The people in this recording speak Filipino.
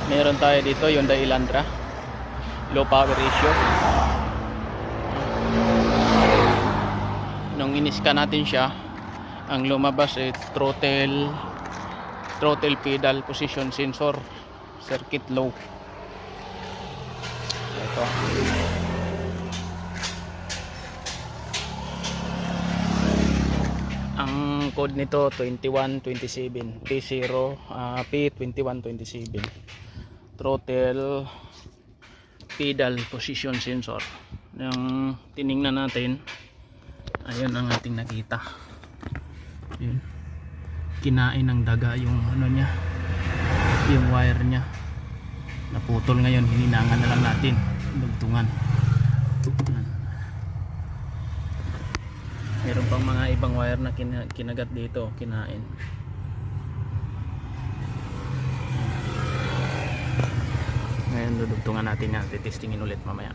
Meron tayo dito Hyundai Elantra, low power ratio. Nung iniska natin siya, ang lumabas ay throttle pedal position sensor, circuit low. Ito. Ang code nito 2127 P0 P2127. Throttle pedal position sensor. Yung tiningnan natin, ayun ang ating nakita. Yun. Kinain ng daga yung ano niya, yung wire niya. Naputol ngayon, hininangan na lang natin, dugtungan. Meron pang mga ibang wire na kinagat dito, kinain. Ngayon dudugtungan natin yan, titestingin ulit mamaya.